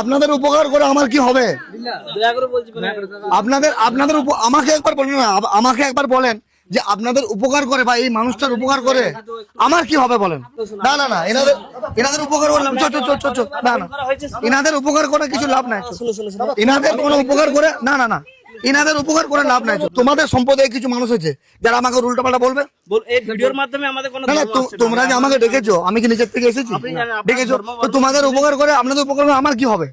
আপনাদের উপকার করে আমার কি হবে? আপনাদের আমাকে একবার বলেন না, আমাকে একবার বলেন যে আপনাদের উপকার করে বা এই মানুষটার উপকার করে আমার কি হবে বলেন? না না না, এনাদের উপকার করলাম, না না, এনাদের উপকার করে কিছু লাভ নাই। এনাদের কোনো উপকার করে না না না, এনাদের উপকার করে লাভ নাই। তোমাদের সম্প্রদায়ে কিছু মানুষ আছে যারা আমাকে উল্টাপাল্টা বলবে। এই ভিডিওর মাধ্যমে আমাদের কোনো না না, তোমরা যে আমাকে ডেকেছো, আমি কি নিজের থেকে এসেছি? ডেকেছো তো, তোমাদের উপকার করে আপনাদের উপকার করে আমার কি হবে?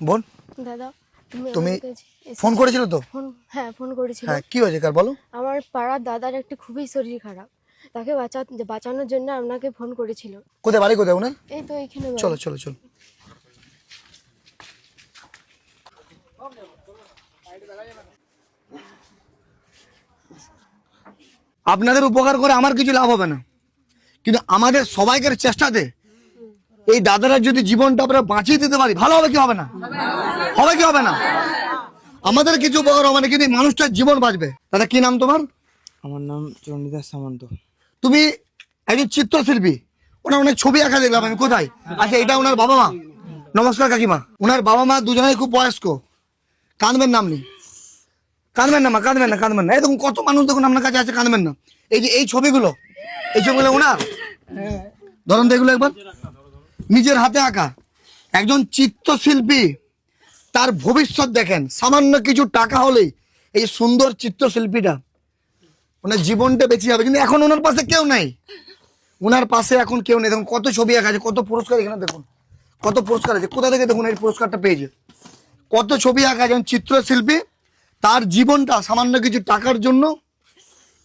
বোন, দাদা তুমি ফোন করেছিলে তো? হ্যাঁ, ফোন করেছিল। হ্যাঁ, কি হয়েছে কার বলো? আমার পাড়ার দাদার একটু খুবই শরীর খারাপ, তাকে বাঁচানোর জন্য আপনাকে ফোন করেছিল। কোথায় বাড়ি, কোথায় ওনার? এই তো এখানে। চলো চলো চলো। আপনাদের উপকার করে আমার কিছু লাভ হবে না, কিন্তু আমাদের সবাইকার চেষ্টাতে এই দাদারা যদি জীবনটা আমরা বাঁচিয়ে দিতে পারি, ভালো হবে কি হবে না? হবে কি হবে না? আমাদের কিছু উপকার হবে না, কিন্তু মানুষটার জীবন বাঁচবে। দাদা কি নাম তোমার? আমার নাম চণ্ডীদাস সামন্ত। তুমি একজন চিত্রশিল্পী, ওনার অনেক ছবি আঁকা দেখলাম আমি। কোথায়? আচ্ছা, এটা ওনার বাবা মা? নমস্কার কাকিমা। ওনার বাবা মা দুজনেই খুব বয়স্ক। কাঁদবেন নাম নেই, কাঁদবেন না মা, কাঁদবেন না, কাঁদবেন না। এই দেখুন কত মানুষ দেখুন আপনার কাছে আছে, কাঁদবেন না। এই যে এই ছবিগুলো ওনার, ধরুন এগুলো একবার, নিজের হাতে আঁকা। একজন চিত্রশিল্পী, তার ভবিষ্যৎ দেখেন। সামান্য কিছু টাকা হলেই এই সুন্দর চিত্রশিল্পীটা ওনার জীবনটা বেঁচে যাবে, কিন্তু এখন ওনার পাশে কেউ নাই। ওনার পাশে এখন কেউ নেই। দেখুন কত ছবি আঁকা আছে, কত পুরস্কার, এখানে দেখুন কত পুরস্কার আছে। কোথা থেকে দেখুন এই পুরস্কারটা পেয়েছে? কত ছবি আঁকা। একজন চিত্রশিল্পী, তার জীবনটা সামান্য কিছু টাকার জন্য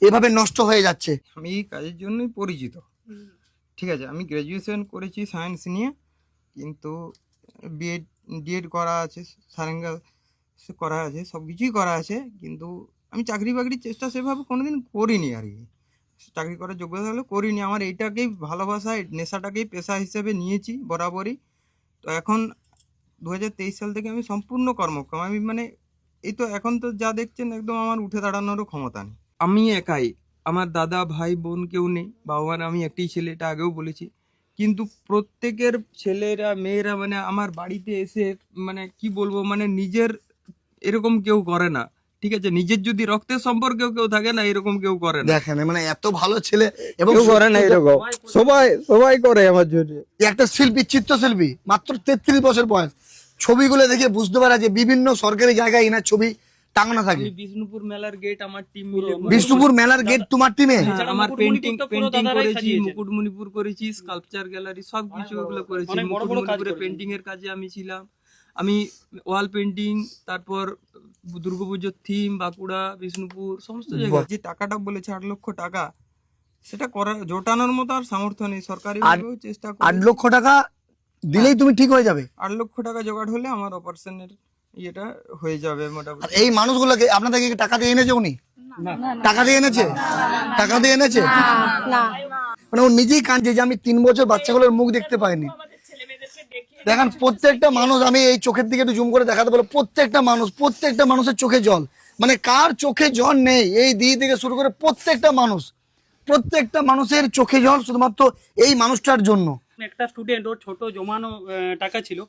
এভাবে নষ্ট হয়ে যাচ্ছে। আমি এই কাজের জন্যই পরিচিত, ঠিক আছে। আমি গ্র্যাজুয়েশন করেছি সায়েন্স নিয়ে, কিন্তু ডিএড করা আছে, সারেঙ্গা করা আছে, সব কিছুই করা আছে, কিন্তু আমি চাকরি বাকরির চেষ্টা সেভাবে কোনোদিন করিনি আর কি। চাকরি করার যোগ্যতা হলে করিনি। আমার এইটাকেই ভালোবাসা, নেশাটাকেই পেশা হিসেবে নিয়েছি বরাবরই। তো এখন 2023 সাল থেকে আমি সম্পূর্ণ কর্মক্ষম। আমি মানে এই তো এখন তো যা দেখছেন, একদম আমার উঠে দাঁড়ানোরও ক্ষমতা নেই। আমি একাই, আমার দাদা ভাই বোন কেউ নেই। বাবা মার আমি একটি ছেলে, এটা আগেও বলেছি। কিন্তু প্রত্যেকের ছেলেরা মেয়েরা মানে আমার বাড়িতে এসে মানে কি বলবো, মানে নিজের এরকম কেউ করে না, ঠিক আছে। নিজের যদি রক্তের সম্পর্কেও কেউ থাকে না, এরকম কেউ করে না। দেখেন মানে এত ভালো ছেলে এবং কেউ করে না এরকম, সবাই করে আমার জন্য। একটা শিল্পী, চিত্রশিল্পী, মাত্র 33 বছর বয়স। ছবিগুলো দেখে বুঝতে পারা যে বিভিন্ন সরকারি জায়গায় এনার ছবি টাঙানো থাকে। বিষ্ণুপুর মেলার গেট আমার টিম মিলে, বিষ্ণুপুর মেলার গেট তোমার টিমে? আমার পেন্টিং করেছি, মুকুটমণিপুর করেছি, স্কাল্পচার গ্যালারি সবকিছু ওগুলো করেছি। মুকুটমণিপুরে পেন্টিং এর কাজে আমি ছিলাম। আমি ওয়াল পেন্টিং, তারপর দুর্গাপুজোর থিম, বাঁকুড়া, বিষ্ণুপুর, সমস্ত জায়গায়। যে টাকাটা বলেছে 8 লক্ষ টাকা, সেটা করার জোটানোর মতো আর সামর্থ্য নেই। সরকারি ভাবেও চেষ্টা করি। 8 লক্ষ টাকা দিলেই তুমি ঠিক হয়ে যাবে? 8 লক্ষ টাকা জোগাড় হলে আমার অপারেশনের ইয়েটা হয়ে যাবে মোটামুটি। আর এই মানুষগুলোকে আপনাদেরকে টাকা দিয়ে এনেছে উনি? টাকা দিয়ে এনেছে? টাকা দিয়ে এনেছে? মানে ও নিজেই কাঁদছে যে আমি 3 বছর বাচ্চাগুলোর মুখ দেখতে পাইনি। দেখেন প্রত্যেকটা মানুষ, আমি এই চোখের দিকে একটু জুম করে দেখাতে বলো, প্রত্যেকটা মানুষের চোখে জল। মানে কার চোখে জল নেই? এই দিদি থেকে শুরু করে প্রত্যেকটা মানুষের চোখে জল শুধুমাত্র এই মানুষটার জন্য। একটা স্টুডেন্ট, ওর ছোট জমানো টাকা ছিল,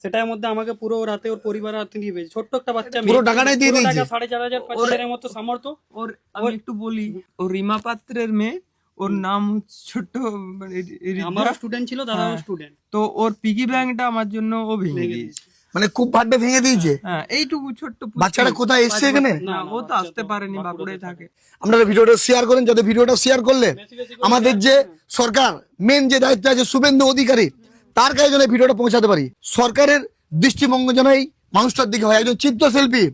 সেটার মধ্যে আমাকে পুরো রাতে ওর পরিবার হাতে দিয়ে দিয়েছে। ছোট্ট একটা বাচ্চা, পুরো টাকাটাই দিয়ে দিয়েছে। 4,500 5,000 মতো সামর্থ্য ওর। আমি একটু বলি, ও রিমা পাত্রের মেয়ে, ওর নাম ছোট্ট, আমার স্টুডেন্ট ছিল, দাদাও স্টুডেন্ট। তো ওর পিগি ব্যাংকটা আমার জন্য ও ভেঙে দিয়েছে। মানে খুব ভাববে ভেঙে দিয়েছে। হ্যাঁ, এইটুকু ছোট্ট বাচ্চাটা কোথায় এসছে এখানে? না, ও তো আসতে পারেনি, বাঁকুড়ায় থাকে। আপনারা ভিডিওটা শেয়ার করেন, যাতে ভিডিওটা শেয়ার করলে আমাদের যে সরকার মেন যে দায়িত্ব আছে শুভেন্দু অধিকারী, তার কাছে যেন ভিডিওটা পৌঁছাতে পারি। সরকারের দৃষ্টিভঙ্গি যেন এই মানুষটার দিকে হয়। একজন চিত্রশিল্পী,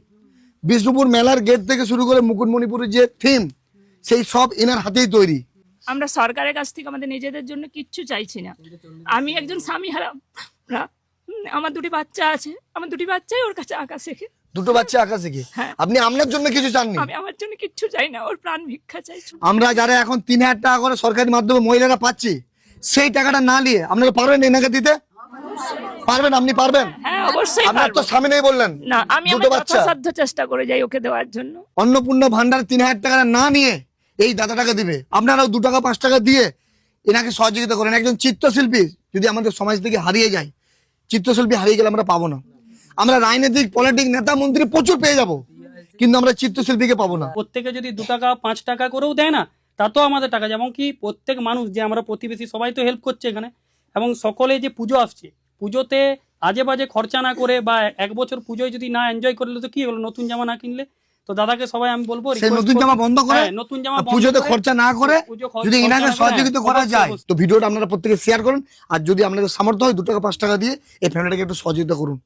বিষ্ণুপুর মেলার গেট থেকে শুরু করে মুকুটমণিপুরের যে থিম, সেই সব এনার হাতেই তৈরি। আমরা সরকারের কাছ থেকে আমাদের নিজেদের জন্য কিচ্ছু চাইছি না। আমি একজন স্বামী হারা, আমার 2টি বাচ্চা আছে, আমার 2টি বাচ্চাই ওর কাছে আঁকা শেখে। 2টো বাচ্চা আঁকা শেখে? আপনি আপনার জন্য কিছু চাননি? আমি আমার জন্য কিচ্ছু চাই না, ওর প্রাণ ভিক্ষা চাইছি। আমরা যারা এখন 3,000 টাকা করে সরকারি মাধ্যমে মহিলারা পাচ্ছি, সেই টাকাটা না নিয়ে আপনারা পারবেন এনাকে দিতে? পারবেন? আপনি পারবেন? হ্যাঁ, অবশ্যই আপনার তো পারবো। স্বামী নেই বললেন। না, আমি আমার যথাসাধ্য চেষ্টা করে যাই ওকে দেওয়ার জন্য। অন্নপূর্ণা ভান্ডার 3,000 টাকা না নিয়ে এই দাদাটাকে দিবে। আপনারাও 2 টাকা 5 টাকা দিয়ে এনাকে সহযোগিতা করেন। একজন চিত্রশিল্পী যদি আমাদের সমাজ থেকে হারিয়ে যায়, চিত্রশিল্পী হারিয়ে গেলে আমরা পাবো না। আমরা রাজনৈতিক পলিটিক নেতা মন্ত্রী প্রচুর পেয়ে যাব, কিন্তু আমরা চিত্রশিল্পীকে পাবো না। প্রত্যেকে যদি 2 টাকা 5 টাকা করেও দেয় না, তাতেও আমাদের টাকা, যেমন কি প্রত্যেক মানুষ যে আমরা প্রতিবেশী সবাই তো হেল্প করছে এখানে। এবং সকলে যে পুজো আসছে, পুজোতে আজে বাজে খরচা না করে বা 1 বছর পুজোয় যদি না এনজয় করলে তো কি হলো, নতুন জামা না কিনলে। তো দাদাকে সবাই আমি বলবো সেই নতুন জামা বন্ধ করে, নতুন জামা আর পুজোতে খরচা না করে যদি খরচা এনাকে না করে, সহযোগিতা করা অবশ্যই, যায়, অবশ্যই। তো ভিডিওটা আপনারা প্রত্যেকে শেয়ার করুন। আর যদি আপনাদের সামর্থ্য হয় 2 টাকা 5 টাকা দিয়ে এই ফ্যামিলিটাকে একটু সহযোগিতা করুন।